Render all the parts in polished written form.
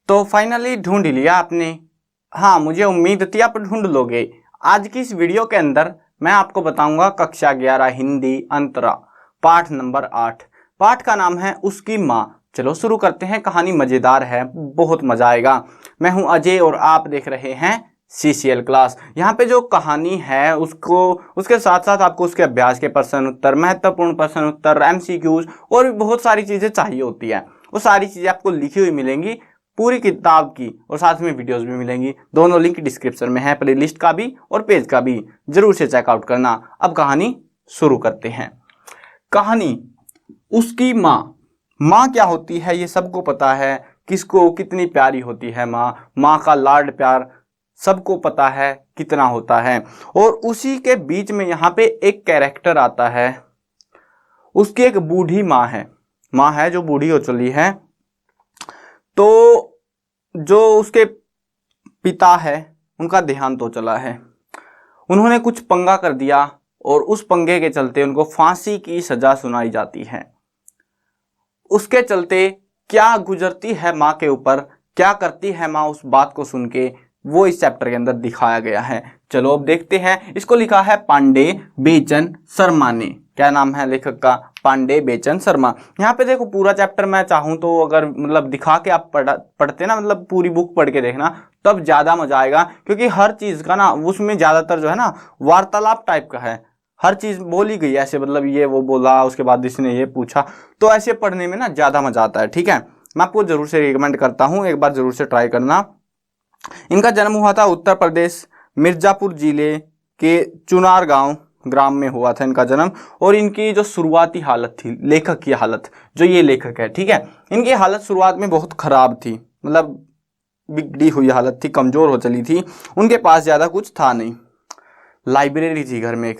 तो फाइनली ढूंढ लिया आपने। हाँ, मुझे उम्मीद थी आप ढूंढ लोगे। आज की इस वीडियो के अंदर मैं आपको बताऊंगा कक्षा 11 हिंदी अंतरा पाठ नंबर 8। पाठ का नाम है उसकी माँ। चलो शुरू करते हैं। कहानी मजेदार है, बहुत मजा आएगा। मैं हूं अजय और आप देख रहे हैं CCL क्लास। यहाँ पे जो कहानी है उसके साथ साथ आपको उसके अभ्यास के प्रश्न उत्तर, महत्वपूर्ण प्रश्न उत्तर, MCQs और भी बहुत सारी चीजें चाहिए होती है। वो सारी चीजें आपको लिखी हुई मिलेंगी पूरी किताब की, और साथ में वीडियोस भी मिलेंगी। दोनों लिंक डिस्क्रिप्शन में है, प्लेलिस्ट का भी और पेज का भी, जरूर से चेकआउट करना। अब कहानी शुरू करते हैं। कहानी उसकी माँ। माँ क्या होती है ये सबको पता है। किसको कितनी प्यारी होती है माँ। माँ का लाड प्यार सबको पता है कितना होता है। और उसी के बीच में यहाँ पे एक कैरेक्टर आता है। उसकी एक बूढ़ी माँ है जो बूढ़ी हो चली है। तो जो उसके पिता है उनका देहांत हो चला है। उन्होंने कुछ पंगा कर दिया और उस पंगे के चलते उनको फांसी की सजा सुनाई जाती है। उसके चलते क्या गुजरती है माँ के ऊपर, क्या करती है माँ उस बात को सुन के, वो इस चैप्टर के अंदर दिखाया गया है। चलो अब देखते हैं। इसको लिखा है पांडे बेचन शर्मा ने। क्या नाम है लेखक का? पांडे बेचन शर्मा। यहाँ पे देखो पूरा चैप्टर मैं चाहूँ तो अगर मतलब दिखा के आप पढ़ते ना, मतलब पूरी बुक पढ़ के देखना, तब ज्यादा मजा आएगा। क्योंकि हर चीज का ना उसमें ज्यादातर जो है ना वार्तालाप टाइप का है। हर चीज बोली गई ऐसे, मतलब ये वो बोला, उसके बाद इसने ये पूछा, तो ऐसे पढ़ने में ना ज्यादा मजा आता है। ठीक है, मैं आपको जरूर से रिकमेंड करता हूँ, एक बार जरूर से ट्राई करना। इनका जन्म हुआ था उत्तर प्रदेश मिर्जापुर जिले के चुनार ग्राम में हुआ था इनका जन्म। और इनकी जो शुरुआती हालत थी, लेखक की हालत, जो ये लेखक है, ठीक है, इनकी हालत शुरुआत में बहुत खराब थी, मतलब बिगड़ी हुई हालत थी, कमजोर हो चली थी। उनके पास ज्यादा कुछ था नहीं। लाइब्रेरी थी घर में एक।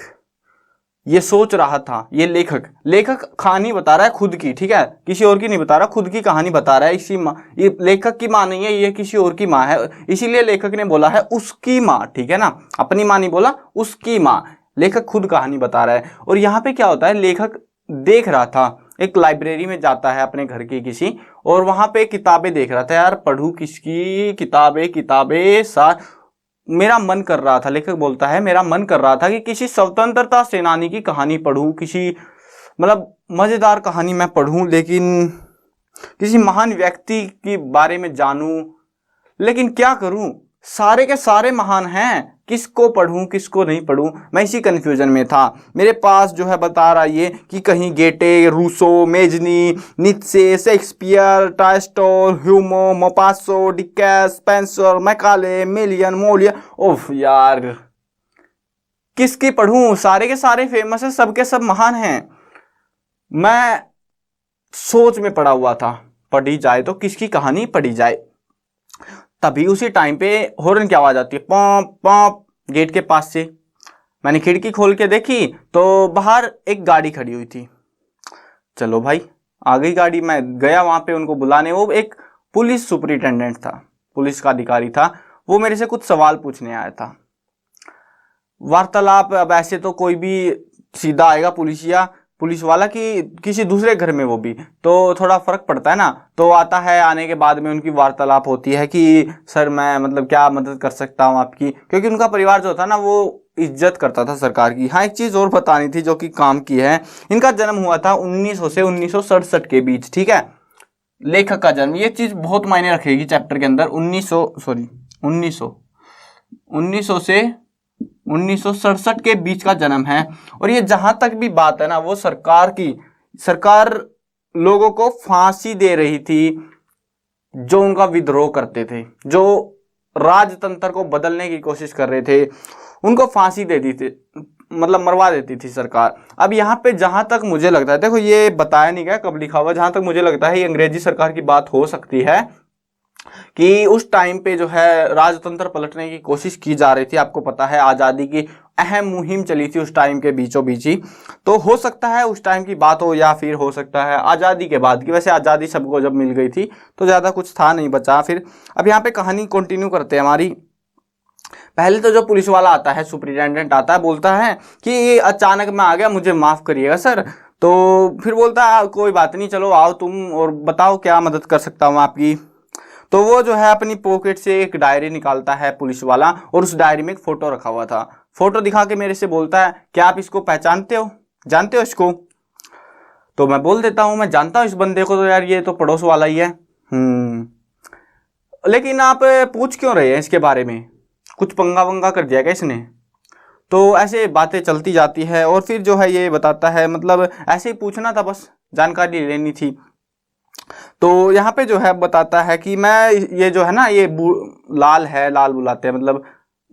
ये सोच रहा था, ये लेखक कहानी बता रहा है खुद की, ठीक है, किसी और की नहीं बता रहा, खुद की कहानी बता रहा है। इसी माँ, ये लेखक की माँ नहीं है, ये किसी और की माँ है, इसीलिए लेखक ने बोला है उसकी माँ। ठीक है ना, अपनी माँ नहीं बोला, उसकी माँ। लेखक खुद कहानी बता रहा है। और यहाँ पे क्या होता है, लेखक देख रहा था, एक लाइब्रेरी में जाता है अपने घर की किसी, और वहां पे किताबें देख रहा था। यार पढ़ूं किसकी किताबें मेरा मन कर रहा था, लेखक बोलता है, मेरा मन कर रहा था कि किसी स्वतंत्रता सेनानी की कहानी पढूं, किसी मतलब मजेदार कहानी मैं पढूं, लेकिन किसी महान व्यक्ति के बारे में जानूं, लेकिन क्या करूं, सारे के सारे महान हैं, किसको पढूं किसको नहीं पढूं, मैं इसी कंफ्यूजन में था। मेरे पास जो है बता रहा ये कि कहीं Goethe, Rousseau, Mazzini, Nietzsche, Shakespeare, Tolstoy, Hugo, Maupassant, Dickens, Spencer, Macaulay, Milton, Moliere. ओफ यार, किसकी पढूं, सारे के सारे फेमस है, सबके सब महान हैं। मैं सोच में पड़ा हुआ था, पढ़ी जाए तो किसकी कहानी पढ़ी जाए। तभी उसी टाइम पे हॉर्न की आवाज आती है, पॉप पॉप, गेट के पास से। मैंने खिड़की खोल के देखी तो बाहर एक गाड़ी खड़ी हुई थी। चलो भाई, आ गई गाड़ी। मैं गया वहां पे उनको बुलाने। वो एक पुलिस सुपरिटेंडेंट था, पुलिस का अधिकारी था। वो मेरे से कुछ सवाल पूछने आया था। वार्तालाप, अब ऐसे तो कोई भी सीधा आएगा पुलिस वाला कि किसी दूसरे घर में, वो भी तो थोड़ा फर्क पड़ता है ना। तो आता है, आने के बाद में उनकी वार्तालाप होती है कि सर मैं मतलब क्या मदद कर सकता हूँ आपकी, क्योंकि उनका परिवार जो था ना वो इज्जत करता था सरकार की। हाँ, एक चीज और बतानी थी जो कि काम की है। इनका जन्म हुआ था 1900 से 1967 के बीच। ठीक है, लेखक का जन्म, ये चीज बहुत मायने रखेगी चैप्टर के अंदर। 1900 से 1967 के बीच का जन्म है। और ये जहां तक भी बात है ना, वो सरकार लोगों को फांसी दे रही थी जो उनका विद्रोह करते थे, जो राजतंत्र को बदलने की कोशिश कर रहे थे, उनको फांसी दे दी थी, मतलब मरवा देती थी सरकार। अब यहाँ पे जहां तक मुझे लगता है, देखो ये बताया नहीं गया कब लिखा हुआ, जहां तक मुझे लगता है ये अंग्रेजी सरकार की बात हो सकती है कि उस टाइम पे जो है राजतंत्र पलटने की कोशिश की जा रही थी। आपको पता है आजादी की अहम मुहिम चली थी उस टाइम के बीचों बीच ही। तो हो सकता है उस टाइम की बात हो, या फिर हो सकता है आजादी के बाद की। वैसे आजादी सबको जब मिल गई थी तो ज्यादा कुछ था नहीं बचा फिर। अब यहाँ पे कहानी कंटिन्यू करते हैं हमारी। पहले तो जो पुलिस वाला आता है, सुपरिटेंडेंट आता है, बोलता है कि अचानक मैं आ गया, मुझे माफ करिएगा सर। तो फिर बोलता है कोई बात नहीं, चलो आओ तुम और बताओ क्या मदद कर सकता हूँ आपकी। तो वो जो है अपनी पॉकेट से एक डायरी निकालता है पुलिस वाला, और उस डायरी में एक फोटो रखा हुआ था। फोटो दिखा के मेरे से बोलता है, क्या आप इसको पहचानते हो, जानते हो इसको? तो मैं बोल देता हूँ मैं जानता हूँ इस बंदे को, तो यार ये तो पड़ोस वाला ही है। लेकिन आप पूछ क्यों रहे हैं इसके बारे में, कुछ पंगा वंगा कर दिया क्या इसने? तो ऐसे बातें चलती जाती है, और फिर जो है ये बताता है, मतलब ऐसे ही पूछना था, बस जानकारी लेनी थी। तो यहाँ पे जो है बताता है कि मैं ये जो है ना, ये लाल है, लाल बुलाते हैं, मतलब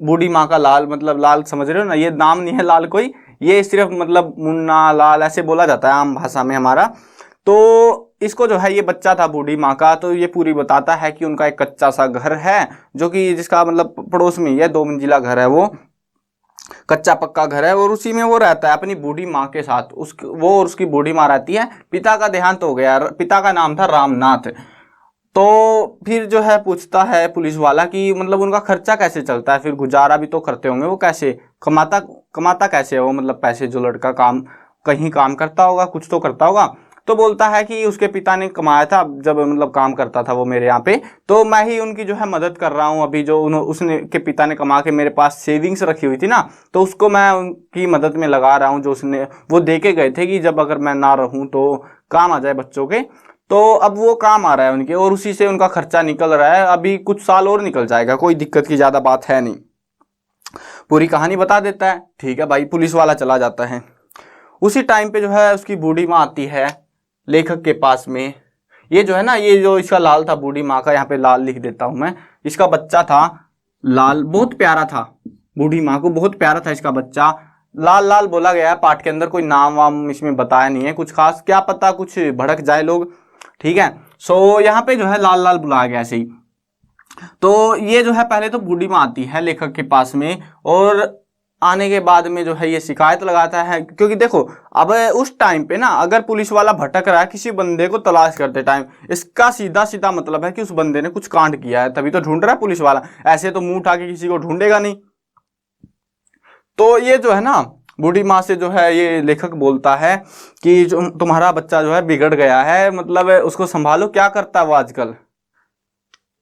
बूढ़ी माँ का लाल, मतलब लाल समझ रहे हो ना, ये नाम नहीं है लाल कोई, ये सिर्फ मतलब मुन्ना लाल ऐसे बोला जाता है आम भाषा में हमारा। तो इसको जो है, ये बच्चा था बूढ़ी माँ का, तो ये पूरी बताता है कि उनका एक कच्चा सा घर है, जो कि जिसका मतलब पड़ोस में ही है, 2 मंजिला घर है, वो कच्चा पक्का घर है, और उसी में वो रहता है अपनी बूढ़ी माँ के साथ। वो और उसकी बूढ़ी माँ रहती है। पिता का देहांत हो गया, पिता का नाम था रामनाथ। तो फिर जो है पूछता है पुलिस वाला कि मतलब उनका खर्चा कैसे चलता है, फिर गुजारा भी तो करते होंगे, वो कैसे कमाता कैसे है वो, मतलब पैसे, जो लड़का काम कहीं काम करता होगा, कुछ तो करता होगा। तो बोलता है कि उसके पिता ने कमाया था, जब मतलब काम करता था वो मेरे यहाँ पे, तो मैं ही उनकी जो है मदद कर रहा हूँ अभी, जो उसने के पिता ने कमा के मेरे पास सेविंग्स रखी हुई थी ना, तो उसको मैं उनकी मदद में लगा रहा हूँ, जो उसने वो दे के गए थे कि जब अगर मैं ना रहूँ तो काम आ जाए बच्चों के। तो अब वो काम आ रहा है उनके, और उसी से उनका खर्चा निकल रहा है, अभी कुछ साल और निकल जाएगा, कोई दिक्कत की ज़्यादा बात है नहीं। पूरी कहानी बता देता है। ठीक है भाई, पुलिस वाला चला जाता है। उसी टाइम पे जो है उसकी बूढ़ी माँ आती है लेखक के पास में। ये जो है ना, ये जो इसका लाल था बूढ़ी माँ का, यहाँ पे लाल लिख देता हूं मैं, इसका बच्चा था लाल, बहुत प्यारा था, बूढ़ी माँ को बहुत प्यारा था इसका बच्चा। लाल लाल बोला गया है पाठ के अंदर, कोई नाम वाम इसमें बताया नहीं है कुछ खास, क्या पता कुछ भड़क जाए लोग। ठीक है, सो यहाँ पे जो है लाल लाल बुलाया गया ऐसे ही। तो ये जो है पहले तो बूढ़ी माँ आती है लेखक के पास में, और आने के बाद में जो है ये शिकायत लगाता है, क्योंकि देखो अब उस टाइम पे ना, अगर पुलिस वाला भटक रहा है किसी बंदे को तलाश करते टाइम, इसका सीधा सीधा मतलब है कि उस बंदे ने कुछ कांड किया है, तभी तो ढूंढ रहा है पुलिस वाला, ऐसे तो मुंह उठा के किसी को ढूंढेगा नहीं। तो ये जो है ना, बूढ़ी माँ से जो है ये लेखक बोलता है कि जो तुम्हारा बच्चा जो है बिगड़ गया है, मतलब उसको संभालो, क्या करता है वो आजकल?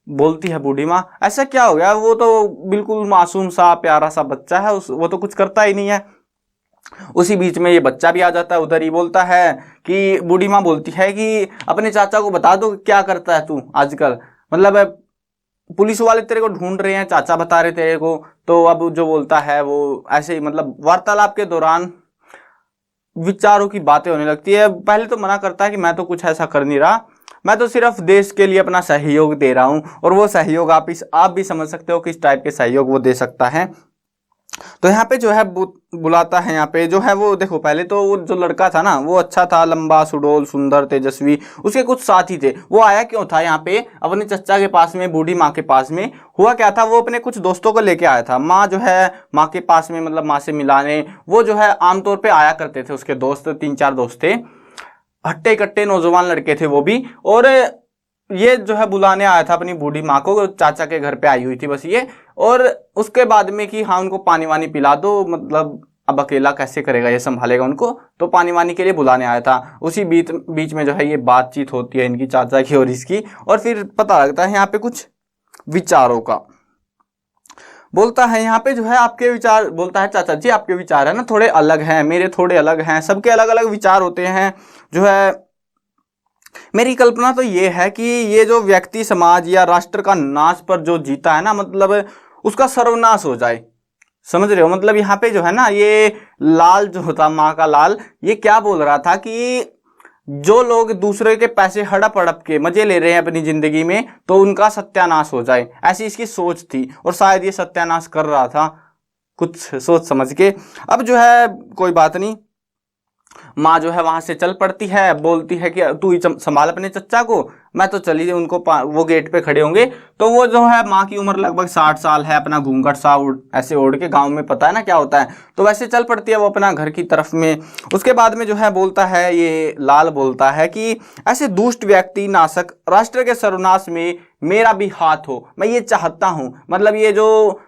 बोलती है बूढ़ी माँ, ऐसा क्या हो गया, वो तो बिल्कुल मासूम सा प्यारा सा बच्चा है, वो तो कुछ करता ही नहीं है। उसी बीच में ये बच्चा भी आ जाता है उधर ही, बोलता है कि बूढ़ी माँ बोलती है कि अपने चाचा को बता दो क्या करता है तू आजकल, मतलब पुलिस वाले तेरे को ढूंढ रहे हैं, चाचा बता रहे तेरे को। तो अब जो बोलता है वो ऐसे ही, मतलब वार्तालाप के दौरान विचारों की बातें होने लगती है। पहले तो मना करता है कि मैं तो कुछ ऐसा कर नहीं रहा, मैं तो सिर्फ देश के लिए अपना सहयोग दे रहा हूं, और वो सहयोग आप भी समझ सकते हो किस टाइप के सहयोग वो दे सकता है। तो यहाँ पे जो है बुलाता है, यहाँ पे जो है वो देखो, पहले तो वो जो लड़का था ना, वो अच्छा था, लंबा सुडोल सुंदर तेजस्वी, उसके कुछ साथी थे। वो आया क्यों था यहाँ पे अपने चचा के पास में, बूढ़ी माँ के पास में? हुआ क्या था, वो अपने कुछ दोस्तों को लेके आया था। माँ जो है माँ के पास में, मतलब माँ से मिलाने, वो जो है आमतौर पर आया करते थे, उसके दोस्त 3-4 दोस्त थे, हट्टे कट्टे नौजवान लड़के थे वो भी। और ये जो है बुलाने आया था अपनी बूढ़ी माँ को, चाचा के घर पे आई हुई थी बस ये। और उसके बाद में कि हाँ उनको पानी वानी पिला दो, मतलब अब अकेला कैसे करेगा, ये संभालेगा उनको, तो पानी वानी के लिए बुलाने आया था। उसी बीच में जो है ये बातचीत होती है इनकी, चाचा की और इसकी, और फिर पता लगता है यहाँ पे कुछ विचारों का। बोलता है यहाँ पे जो है आपके विचार, बोलता है चाचा जी आपके विचार है ना थोड़े अलग हैं, मेरे थोड़े अलग हैं, सबके अलग अलग विचार होते हैं। जो है मेरी कल्पना तो ये है कि ये जो व्यक्ति समाज या राष्ट्र का नाश पर जो जीता है ना, मतलब उसका सर्वनाश हो जाए, समझ रहे हो? मतलब यहाँ पे जो है ना, ये लाल जो होता, माँ का लाल, ये क्या बोल रहा था कि जो लोग दूसरे के पैसे हड़प हड़प के मजे ले रहे हैं अपनी जिंदगी में, तो उनका सत्यानाश हो जाए, ऐसी इसकी सोच थी। और शायद ये सत्यानाश कर रहा था कुछ सोच समझ के। अब जो है कोई बात नहीं, माँ जो है वहां से चल पड़ती है, बोलती है कि तू ही संभाल अपने चच्चा को, मैं तो चली, उनको वो गेट पे खड़े होंगे। तो वो जो है माँ की उम्र लगभग 60 साल है, अपना घूंघट सा ऐसे ओढ़ के, गांव में पता है ना क्या होता है, तो वैसे चल पड़ती है वो अपना घर की तरफ में। उसके बाद में जो है बोलता है, ये लाल बोलता है कि ऐसे दुष्ट व्यक्ति नाशक राष्ट्र के सर्वनाश में मेरा भी हाथ हो, मैं ये चाहता हूँ। मतलब ये जो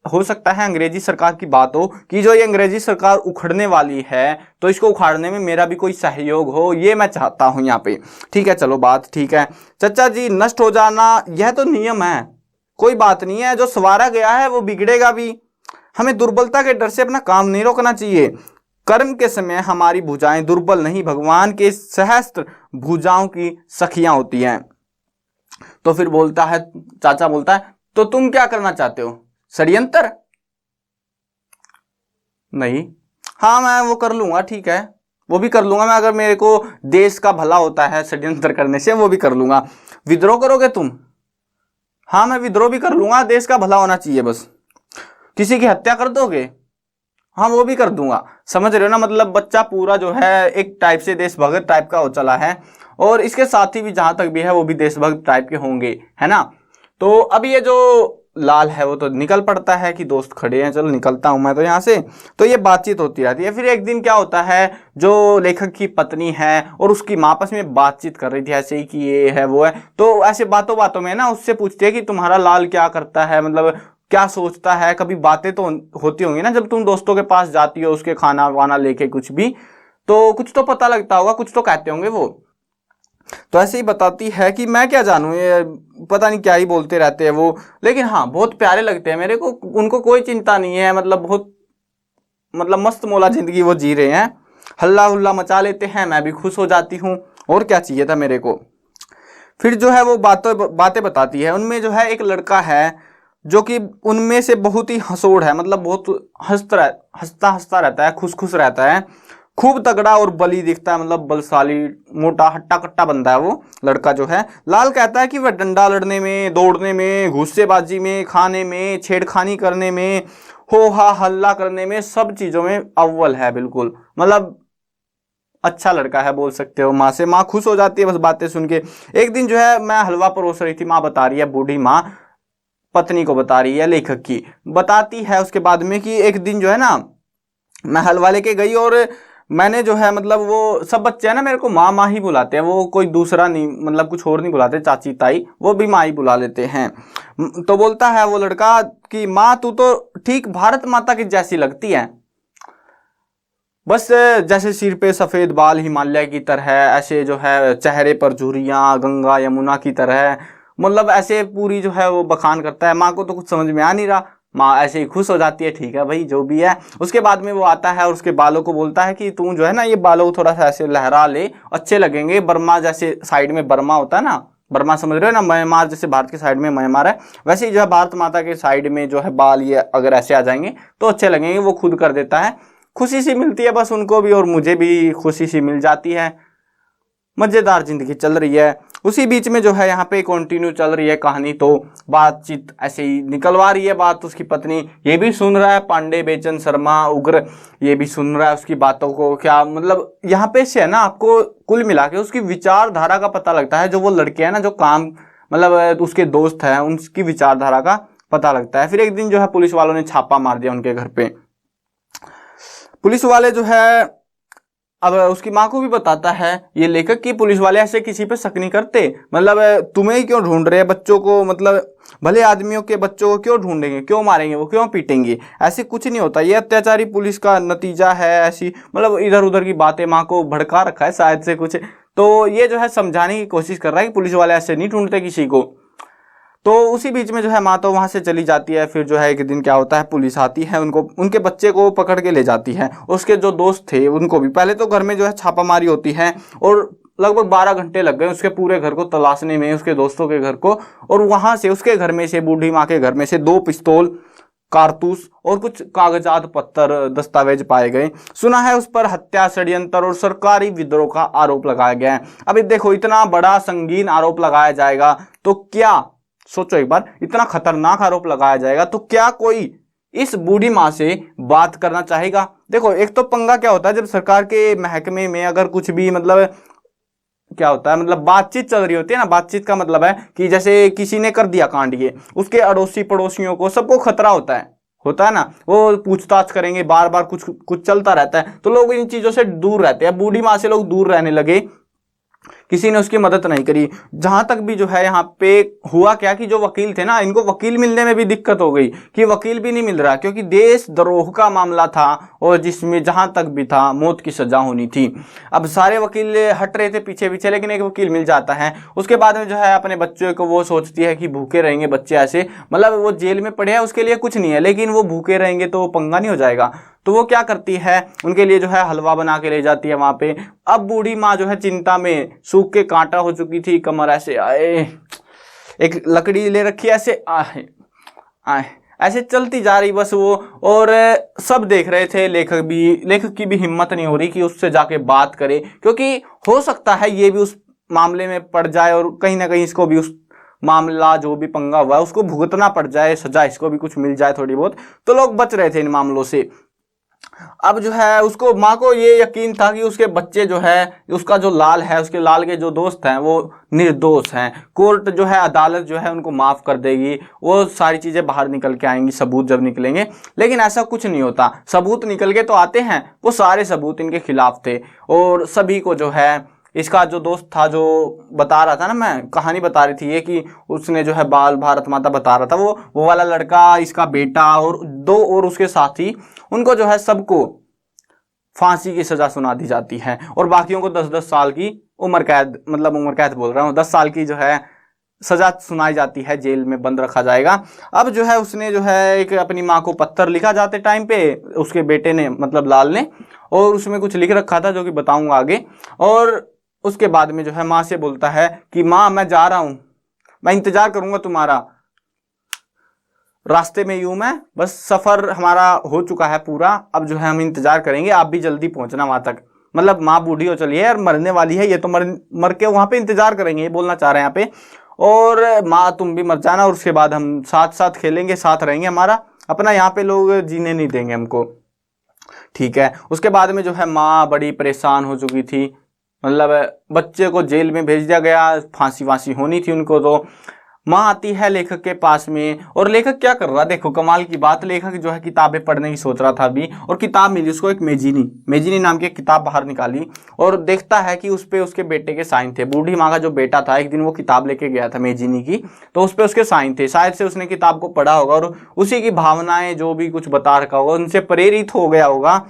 हो सकता है अंग्रेजी सरकार की बात हो कि जो ये अंग्रेजी सरकार उखड़ने वाली है तो इसको उखाड़ने में मेरा भी कोई सहयोग हो, ये मैं चाहता हूं यहाँ पे। ठीक है, चलो बात ठीक है। चचा जी, नष्ट हो जाना यह तो नियम है, कोई बात नहीं है, जो सवारा गया है वो बिगड़ेगा भी। हमें दुर्बलता के डर से अपना काम नहीं रोकना चाहिए। कर्म के समय हमारी भुजाएं दुर्बल नहीं, भगवान के सहस्त्र भुजाओं की सखियां होती हैं। तो फिर बोलता है, चाचा बोलता है, तो तुम क्या करना चाहते हो, षड्यंत्र? नहीं, हाँ मैं वो कर लूंगा, ठीक है वो भी कर लूंगा मैं, अगर मेरे को देश का भला होता है षड्यंत्र करने से वो भी कर लूंगा। विद्रोह करोगे तुम? हाँ मैं विद्रोह भी कर लूंगा, देश का भला होना चाहिए बस। किसी की हत्या कर दोगे? हाँ वो भी कर दूंगा। समझ रहे हो ना, मतलब बच्चा पूरा जो है एक टाइप से देशभक्त टाइप का हो चला है, और इसके साथी भी जहां तक भी है वो भी देशभक्त टाइप के होंगे, है ना। तो अब ये जो लाल है वो तो निकल पड़ता है कि दोस्त खड़े हैं, चलो निकलता हूं मैं तो यहाँ से। तो ये बातचीत होती रहती है। फिर एक दिन क्या होता है, जो लेखक की पत्नी है और उसकी माँ आपस में बातचीत कर रही थी ऐसे ही कि ये है वो है, तो ऐसे बातों बातों में ना उससे पूछती है कि तुम्हारा लाल क्या करता है, मतलब क्या सोचता है। कभी बातें तो होती होंगी ना जब तुम दोस्तों के पास जाती हो, उसके खाना वाना लेके कुछ भी, तो कुछ तो पता लगता होगा, कुछ तो कहते होंगे वो। तो ऐसे ही बताती है कि मैं क्या जानूं, ये पता नहीं क्या ही बोलते रहते हैं वो, लेकिन हाँ बहुत प्यारे लगते हैं मेरे को, उनको कोई चिंता नहीं है, मतलब बहुत मतलब मस्त मौला जिंदगी वो जी रहे हैं, हल्ला हुल्ला मचा लेते हैं, मैं भी खुश हो जाती हूँ, और क्या चाहिए था मेरे को। फिर जो है वो बातें बताती है, उनमें जो है एक लड़का है जो कि उनमें से बहुत ही हंसोड़ है, मतलब बहुत हंसता हंसता रहता है, खुश खुश रहता है, खूब तगड़ा और बली दिखता है, मतलब बलशाली मोटा हट्टा कट्टा बंदा है वो लड़का जो है। लाल कहता है कि वह डंडा लड़ने में, दौड़ने में, गुस्सेबाजी में, खाने में, छेड़खानी करने में, हो हा हल्ला करने में, सब चीजों में अव्वल है बिल्कुल, मतलब अच्छा लड़का है बोल सकते हो। माँ से, माँ खुश हो जाती है बस बातें सुन के। एक दिन जो है मैं हलवा परोस रही थी, माँ बता रही है, बूढ़ी माँ पत्नी को बता रही है, लेखक की बताती है उसके बाद में कि एक दिन जो है ना मैं हलवा लेके गई, और मैंने जो है मतलब वो सब बच्चे हैं ना मेरे को माँ माँ ही बुलाते हैं, वो कोई दूसरा नहीं, मतलब कुछ और नहीं बुलाते, चाची ताई वो भी माँ ही बुला लेते हैं। तो बोलता है वो लड़का कि माँ तू तो ठीक भारत माता की जैसी लगती है, बस जैसे सिर पे सफेद बाल हिमालय की तरह, ऐसे जो है चेहरे पर झुर्रियाँ गंगा यमुना की तरह, मतलब ऐसे पूरी जो है वो बखान करता है। माँ को तो कुछ समझ में आ नहीं रहा, माँ ऐसे ही खुश हो जाती है, ठीक है भाई जो भी है। उसके बाद में वो आता है और उसके बालों को बोलता है कि तू जो है ना ये बालों को थोड़ा सा ऐसे लहरा ले, अच्छे लगेंगे, बर्मा जैसे साइड में बर्मा होता है ना, बर्मा समझ रहे हो ना, म्यांमार जैसे भारत के साइड में म्यांमार है, वैसे ही जो है भारत माता के साइड में जो है बाल ये अगर ऐसे आ जाएंगे तो अच्छे लगेंगे। वो खुद कर देता है, खुशी सी मिलती है बस उनको भी और मुझे भी खुशी सी मिल जाती है, मजेदार जिंदगी चल रही है। उसी बीच में जो है यहाँ पे कंटिन्यू चल रही है कहानी, तो बातचीत ऐसे ही निकलवा रही है बात उसकी पत्नी, ये भी सुन रहा है, पांडे बेचन शर्मा उग्र ये भी सुन रहा है उसकी बातों को। क्या मतलब यहाँ पे से है ना आपको कुल मिला के उसकी विचारधारा का पता लगता है, जो वो लड़के हैं ना जो काम मतलब उसके दोस्त हैं उनकी विचारधारा का पता लगता है। फिर एक दिन जो है पुलिस वालों ने छापा मार दिया उनके घर पे। पुलिस वाले जो है, अब उसकी माँ को भी बताता है ये लेखक कि पुलिस वाले ऐसे किसी पे शक नहीं करते, मतलब तुम्हें ही क्यों ढूंढ रहे हैं, बच्चों को मतलब भले आदमियों के बच्चों को क्यों ढूंढेंगे, क्यों मारेंगे, वो क्यों पीटेंगे, ऐसे कुछ नहीं होता, ये अत्याचारी पुलिस का नतीजा है। ऐसी मतलब इधर उधर की बातें, माँ को भड़का रखा है शायद से कुछ, तो ये जो है समझाने की कोशिश कर रहा है कि पुलिस वाले ऐसे नहीं ढूंढते किसी को। तो उसी बीच में जो है माँ तो वहां से चली जाती है। फिर जो है एक दिन क्या होता है, पुलिस आती है, उनको उनके बच्चे को पकड़ के ले जाती है। उसके जो दोस्त थे उनको भी पहले तो घर में जो है छापामारी होती है, और लगभग 12 घंटे लग गए उसके पूरे घर को तलाशने में, उसके दोस्तों के घर को, और वहां से उसके घर में से, बूढ़ी माँ के घर में से 2 पिस्तौल, कारतूस और कुछ कागजात पत्थर दस्तावेज पाए गए। सुना है उस पर हत्या, षड्यंत्र और सरकारी विद्रोह का आरोप लगाया गया है। अभी देखो इतना बड़ा संगीन आरोप लगाया जाएगा तो क्या, सोचो एक बार, इतना खतरनाक आरोप लगाया जाएगा तो क्या कोई इस बूढ़ी माँ से बात करना चाहेगा। देखो एक तो पंगा क्या होता है जब सरकार के महकमे में अगर कुछ भी मतलब क्या होता है, मतलब बातचीत चल रही होती है ना, बातचीत का मतलब है कि जैसे किसी ने कर दिया कांड, ये उसके अड़ोसी पड़ोसियों को सबको खतरा होता है ना, वो पूछताछ करेंगे, बार बार कुछ कुछ चलता रहता है, तो लोग इन चीजों से दूर रहते हैं। बूढ़ी माँ से लोग दूर रहने लगे किसी ने उसकी मदद नहीं करी। जहां तक भी जो है यहाँ पे हुआ क्या कि जो वकील थे ना, इनको वकील मिलने में भी दिक्कत हो गई कि वकील भी नहीं मिल रहा, क्योंकि देशद्रोह का मामला था और जिसमें जहां तक भी था मौत की सजा होनी थी। अब सारे वकील हट रहे थे पीछे पीछे, लेकिन एक वकील मिल जाता है। उसके बाद में जो है अपने बच्चों को वो सोचती है कि भूखे रहेंगे बच्चे ऐसे, मतलब वो जेल में पड़े हैं उसके लिए कुछ नहीं है, लेकिन वो भूखे रहेंगे तो पंगा नहीं हो जाएगा। तो वो क्या करती है, उनके लिए जो है हलवा बना के ले जाती है वहां पे। अब बूढ़ी माँ जो है चिंता में सूख के कांटा हो चुकी थी, कमर ऐसे आए, एक लकड़ी ले रखी ऐसे आए आए ऐसे चलती जा रही बस वो। और सब देख रहे थे, लेखक की भी हिम्मत नहीं हो रही कि उससे जाके बात करे, क्योंकि हो सकता है ये भी उस मामले में पड़ जाए और कहीं ना कहीं इसको भी उस मामला जो भी पंगा हुआ है उसको भुगतना पड़ जाए, सजा इसको भी कुछ मिल जाए थोड़ी बहुत। तो लोग बच रहे थे इन मामलों से। अब जो है उसको माँ को ये यकीन था कि उसके बच्चे जो है, उसका जो लाल है, उसके लाल के जो दोस्त हैं वो निर्दोष हैं। कोर्ट जो है, अदालत जो है उनको माफ़ कर देगी, वो सारी चीज़ें बाहर निकल के आएंगी सबूत जब निकलेंगे। लेकिन ऐसा कुछ नहीं होता, सबूत निकल के तो आते हैं, वो सारे सबूत इनके खिलाफ थे। और सभी को जो है, इसका जो दोस्त था जो बता रहा था ना, मैं कहानी बता रही थी ये कि उसने जो है बाल भारत माता बता रहा था, वो वाला लड़का, इसका बेटा और दो और उसके साथी, उनको जो है सबको फांसी की सजा सुना दी जाती है और बाकियों को 10-10 साल की उम्र कैद, मतलब उम्र कैद बोल रहा हूँ, 10 साल की जो है सजा सुनाई जाती है, जेल में बंद रखा जाएगा। अब जो है उसने जो है एक अपनी माँ को पत्थर लिखा जाते टाइम पे, उसके बेटे ने मतलब लाल ने, और उसमें कुछ लिख रखा था जो कि बताऊंगा आगे। और उसके बाद में जो है माँ से बोलता है कि माँ मैं जा रहा हूँ, मैं इंतजार करूंगा तुम्हारा, रास्ते में यूं मैं, बस सफर हमारा हो चुका है पूरा, अब जो है हम इंतजार करेंगे, आप भी जल्दी पहुंचना वहां तक। मतलब माँ बूढ़ी हो चली है और मरने वाली है, ये तो मर के वहां पे इंतजार करेंगे, ये बोलना चाह रहे हैं यहाँ पे। और माँ तुम भी मर जाना और उसके बाद हम साथ साथ खेलेंगे, साथ रहेंगे, हमारा अपना यहाँ पे लोग जीने नहीं देंगे हमको, ठीक है। उसके बाद में जो है माँ बड़ी परेशान हो चुकी थी, मतलब बच्चे को जेल में भेज दिया गया, फांसी वांसी होनी थी उनको। तो माँ आती है लेखक के पास में, और लेखक क्या कर रहा है देखो, कमाल की बात, लेखक जो है किताबें पढ़ने की सोच रहा था अभी, और किताब मिली उसको, एक मेजिनी नाम की एक किताब बाहर निकाली, और देखता है कि उस पे उसके बेटे के साइन थे। बूढ़ी माँ का जो बेटा था, एक दिन वो किताब लेके गया था मेजिनी की, तो उस पे उसके साइन थे, शायद से उसने किताब को पढ़ा होगा और उसी की भावनाएं जो भी कुछ बता रखा होगा उनसे प्रेरित हो गया होगा।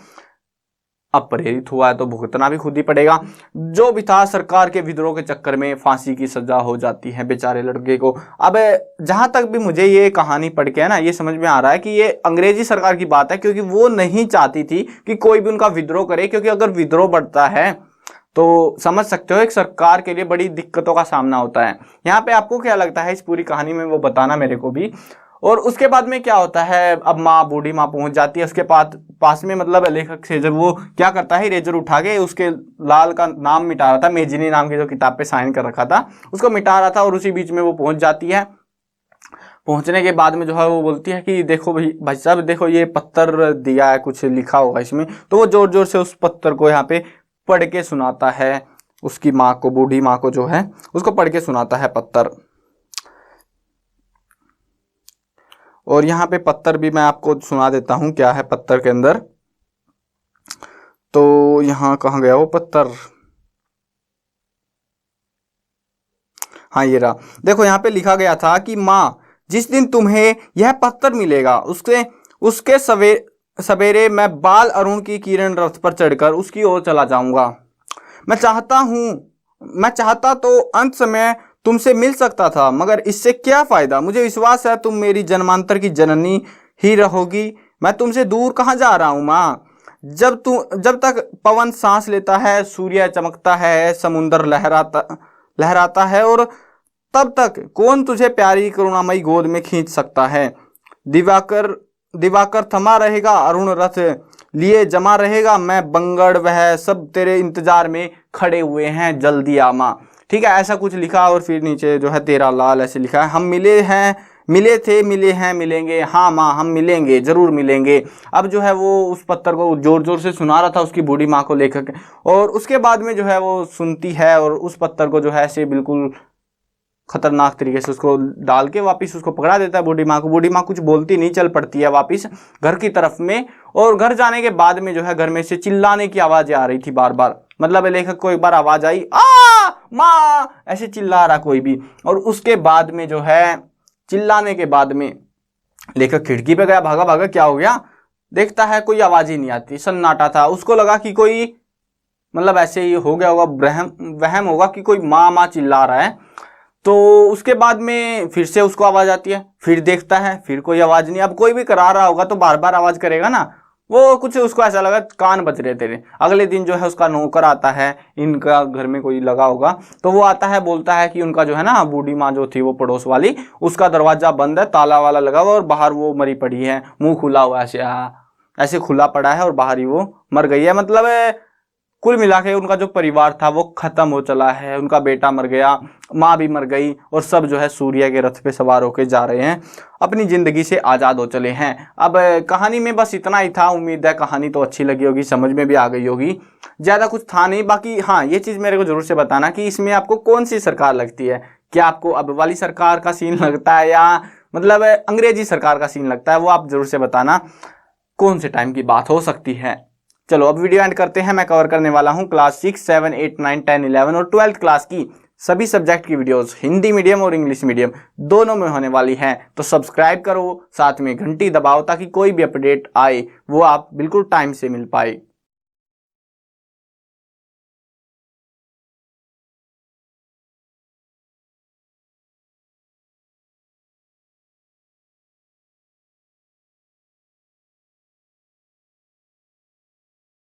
अब प्रेरित हुआ है तो भुगतना भी खुद ही पड़ेगा। जो भी था, सरकार के विद्रोह के चक्कर में फांसी की सजा हो जाती है बेचारे लड़के को। अब जहां तक भी मुझे ये कहानी पढ़ के है ना, ये समझ में आ रहा है कि ये अंग्रेजी सरकार की बात है, क्योंकि वो नहीं चाहती थी कि कोई भी उनका विद्रोह करे, क्योंकि अगर विद्रोह बढ़ता है तो समझ सकते हो एक सरकार के लिए बड़ी दिक्कतों का सामना होता है। यहाँ पे आपको क्या लगता है इस पूरी कहानी में, वो बताना मेरे को भी। और उसके बाद में क्या होता है, अब माँ, बूढ़ी माँ पहुंच जाती है उसके पास में, मतलब लेखक से जब वो क्या करता है, इरेजर उठा के उसके लाल का नाम मिटा रहा था, मेजिनी नाम की जो किताब पे साइन कर रखा था उसको मिटा रहा था, और उसी बीच में वो पहुंच जाती है। पहुंचने के बाद में जो है वो बोलती है कि देखो भाई साहब देखो, ये पत्थर दिया है, कुछ लिखा होगा इसमें। तो वो जोर जोर से उस पत्थर को यहाँ पे पढ़ के सुनाता है उसकी माँ को, बूढ़ी माँ को जो है उसको पढ़ के सुनाता है पत्थर। और यहाँ पे पत्थर भी मैं आपको सुना देता हूँ क्या है पत्थर के अंदर। तो यहाँ कहाँ गया वो पत्थर, हाँ ये रहा, देखो यहाँ पे लिखा गया था कि माँ जिस दिन तुम्हें यह पत्थर मिलेगा उसके सवेरे मैं बाल अरुण की किरण रथ पर चढ़कर उसकी ओर चला जाऊंगा। मैं चाहता तो अंत समय तुमसे मिल सकता था, मगर इससे क्या फायदा, मुझे विश्वास है तुम मेरी जन्मांतर की जननी ही रहोगी। मैं तुमसे दूर कहाँ जा रहा हूँ माँ, जब तक पवन सांस लेता है, सूर्य चमकता है, समुद्र लहराता है, और तब तक कौन तुझे प्यारी करुणामयी गोद में खींच सकता है। दिवाकर थमा रहेगा, अरुण रथ लिए जमा रहेगा, मैं बंगड़ वह सब तेरे इंतजार में खड़े हुए हैं, जल्दी आ माँ, ठीक है। ऐसा कुछ लिखा, और फिर नीचे जो है तेरा लाल ऐसे लिखा है, हम मिले थे, मिले हैं, मिलेंगे, हाँ माँ हम मिलेंगे, जरूर मिलेंगे। अब जो है वो उस पत्थर को जोर जोर से सुना रहा था उसकी बूढ़ी माँ को लेखक, और उसके बाद में जो है वो सुनती है और उस पत्थर को जो है ऐसे बिल्कुल खतरनाक तरीके से उसको डाल के वापस उसको पकड़ा देता है बूढ़ी माँ को। बूढ़ी माँ कुछ बोलती नहीं, चल पड़ती है वापस घर की तरफ में। और घर जाने के बाद में जो है घर में से चिल्लाने की आवाजें आ रही थी बार बार। मतलब लेखक को एक बार आवाज आई, आ माँ, ऐसे चिल्ला रहा कोई भी। और उसके बाद में जो है चिल्लाने के बाद में लेखक खिड़की पे गया, भागा भागा, क्या हो गया, देखता है कोई आवाज ही नहीं आती, सन्नाटा था। उसको लगा कि कोई मतलब ऐसे ही हो गया होगा, वहम होगा कि कोई माँ माँ चिल्ला रहा है। तो उसके बाद में फिर से उसको आवाज आती है, फिर देखता है, फिर कोई आवाज नहीं। अब कोई भी करा रहा होगा तो बार बार आवाज करेगा ना, वो कुछ उसको ऐसा लगा कान बज रहे तेरे। अगले दिन जो है उसका नौकर आता है, इनका घर में कोई लगा होगा, तो वो आता है, बोलता है कि उनका जो है ना बूढ़ी माँ जो थी वो पड़ोस वाली, उसका दरवाजा बंद है, ताला वाला लगा हुआ और बाहर वो मरी पड़ी है, मुंह खुला हुआ ऐसे, ऐसे खुला पड़ा है और बाहर ही वो मर गई है। मतलब कुल मिला के उनका जो परिवार था वो खत्म हो चला है। उनका बेटा मर गया, माँ भी मर गई, और सब जो है सूर्य के रथ पे सवार होके जा रहे हैं, अपनी जिंदगी से आज़ाद हो चले हैं। अब कहानी में बस इतना ही था। उम्मीद है कहानी तो अच्छी लगी होगी, समझ में भी आ गई होगी। ज़्यादा कुछ था नहीं। बाकी हाँ, ये चीज़ मेरे को जरूर से बताना कि इसमें आपको कौन सी सरकार लगती है। क्या आपको अब वाली सरकार का सीन लगता है या मतलब अंग्रेजी सरकार का सीन लगता है, वो आप जरूर से बताना, कौन से टाइम की बात हो सकती है। चलो अब वीडियो एंड करते हैं। मैं कवर करने वाला हूं क्लास 6, 7, 8, 9, 10, 11 और 12th क्लास की सभी सब्जेक्ट की वीडियोस, हिंदी मीडियम और इंग्लिश मीडियम दोनों में होने वाली हैं। तो सब्सक्राइब करो, साथ में घंटी दबाओ ताकि कोई भी अपडेट आए वो आप बिल्कुल टाइम से मिल पाए।